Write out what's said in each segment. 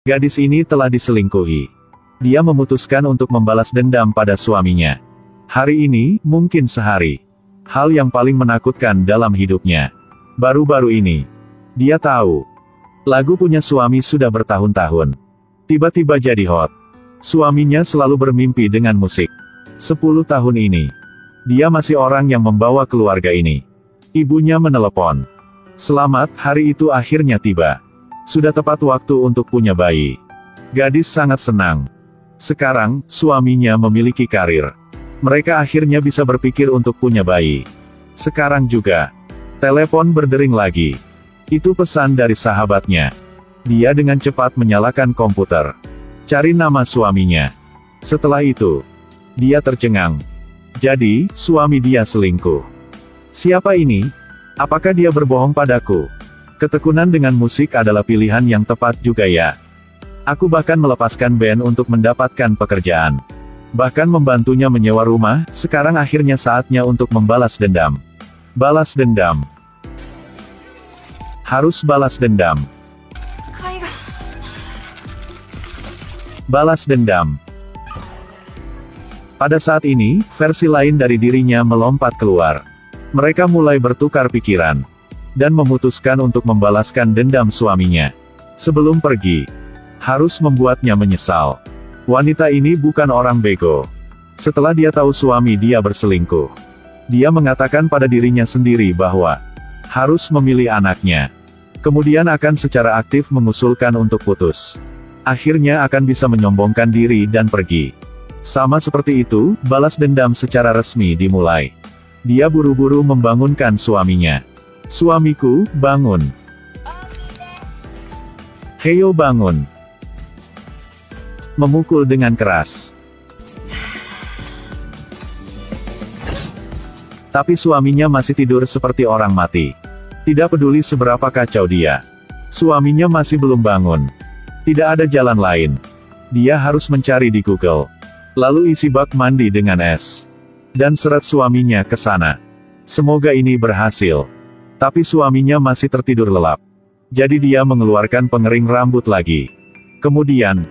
Gadis ini telah diselingkuhi. Dia memutuskan untuk membalas dendam pada suaminya. Hari ini, mungkin sehari. Hal yang paling menakutkan dalam hidupnya. Baru-baru ini, dia tahu. Lagu punya suami sudah bertahun-tahun. Tiba-tiba jadi hot. Suaminya selalu bermimpi dengan musik. 10 tahun ini. Dia masih orang yang membawa keluarga ini. Ibunya menelepon. Selamat, hari itu akhirnya tiba. Sudah tepat waktu untuk punya bayi. Gadis sangat senang. Sekarang, suaminya memiliki karir. Mereka akhirnya bisa berpikir untuk punya bayi. Sekarang juga. Telepon berdering lagi. Itu pesan dari sahabatnya. Dia dengan cepat menyalakan komputer. Cari nama suaminya. Setelah itu, dia tercengang. Jadi, suami dia selingkuh. Siapa ini? Apakah dia berbohong padaku? Ketekunan dengan musik adalah pilihan yang tepat juga ya. Aku bahkan melepaskan band untuk mendapatkan pekerjaan. Bahkan membantunya menyewa rumah, sekarang akhirnya saatnya untuk membalas dendam. Balas dendam. Harus balas dendam. Balas dendam. Pada saat ini, versi lain dari dirinya melompat keluar. Mereka mulai bertukar pikiran. Dan memutuskan untuk membalaskan dendam suaminya. Sebelum pergi. Harus membuatnya menyesal. Wanita ini bukan orang bego. Setelah dia tahu suami dia berselingkuh. Dia mengatakan pada dirinya sendiri bahwa harus memilih anaknya. Kemudian akan secara aktif mengusulkan untuk putus. Akhirnya akan bisa menyombongkan diri dan pergi. Sama seperti itu, balas dendam secara resmi dimulai. Dia buru-buru membangunkan suaminya. Suamiku, bangun. Heyo bangun. Memukul dengan keras. Tapi suaminya masih tidur seperti orang mati. Tidak peduli seberapa kacau dia. Suaminya masih belum bangun. Tidak ada jalan lain. Dia harus mencari di Google. Lalu isi bak mandi dengan es. Dan seret suaminya ke sana. Semoga ini berhasil. Tapi suaminya masih tertidur lelap. Jadi dia mengeluarkan pengering rambut lagi. Kemudian,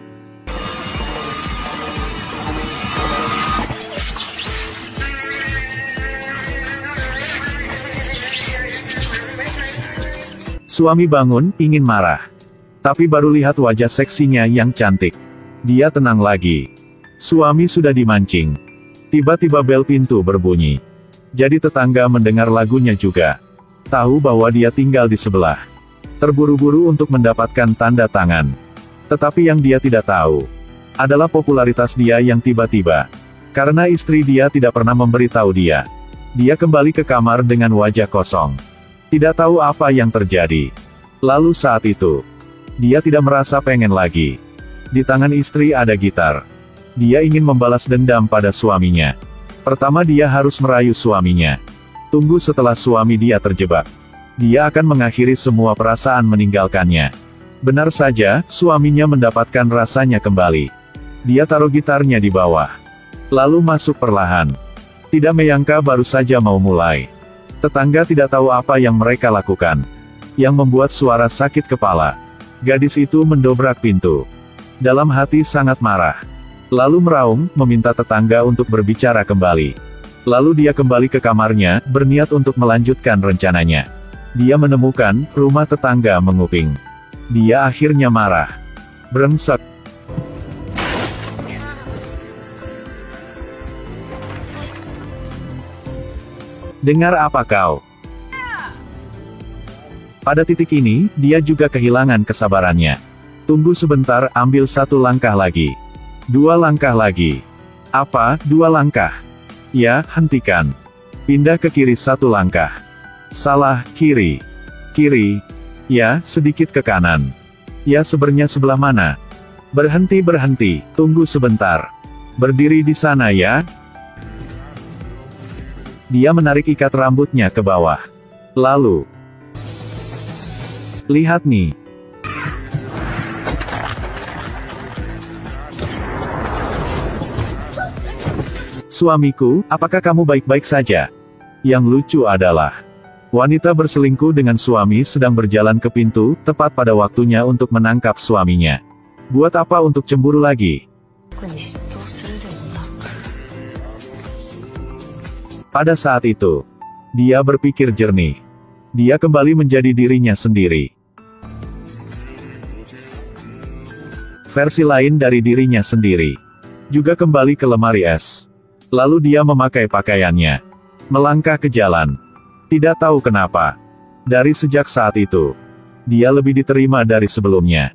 suami bangun, ingin marah. Tapi baru lihat wajah seksinya yang cantik. Dia tenang lagi. Suami sudah dimancing. Tiba-tiba bel pintu berbunyi. Jadi tetangga mendengar lagunya juga. Tahu bahwa dia tinggal di sebelah. Terburu-buru untuk mendapatkan tanda tangan. Tetapi yang dia tidak tahu adalah popularitas dia yang tiba-tiba. Karena istri dia tidak pernah memberitahu dia. Dia kembali ke kamar dengan wajah kosong. Tidak tahu apa yang terjadi. Lalu saat itu, dia tidak merasa pengen lagi. Di tangan istri ada gitar. Dia ingin membalas dendam pada suaminya. Pertama dia harus merayu suaminya. Tunggu setelah suami dia terjebak. Dia akan mengakhiri semua perasaan meninggalkannya. Benar saja, suaminya mendapatkan rasanya kembali. Dia taruh gitarnya di bawah. Lalu masuk perlahan. Tidak menyangka baru saja mau mulai. Tetangga tidak tahu apa yang mereka lakukan. Yang membuat suara sakit kepala. Gadis itu mendobrak pintu. Dalam hati sangat marah. Lalu meraung, meminta tetangga untuk berbicara kembali. Lalu dia kembali ke kamarnya, berniat untuk melanjutkan rencananya. Dia menemukan, rumah tetangga menguping. Dia akhirnya marah. Brengsek. Dengar apa kau? Pada titik ini, dia juga kehilangan kesabarannya. Tunggu sebentar, ambil satu langkah lagi. 2 langkah lagi. Apa, 2 langkah? Ya, hentikan. Pindah ke kiri 1 langkah. Salah, kiri. Kiri. Ya, sedikit ke kanan. Ya, sebenarnya sebelah mana? Berhenti, tunggu sebentar. Berdiri di sana ya. Dia menarik ikat rambutnya ke bawah. Lalu, lihat nih. Suamiku, apakah kamu baik-baik saja? Yang lucu adalah, wanita berselingkuh dengan suami sedang berjalan ke pintu, tepat pada waktunya untuk menangkap suaminya. Buat apa untuk cemburu lagi? 特に嫉妬するでもなく。 Pada saat itu, dia berpikir jernih. Dia kembali menjadi dirinya sendiri. Versi lain dari dirinya sendiri. Juga kembali ke lemari es. Lalu dia memakai pakaiannya. Melangkah ke jalan. Tidak tahu kenapa. Dari sejak saat itu, dia lebih diterima dari sebelumnya.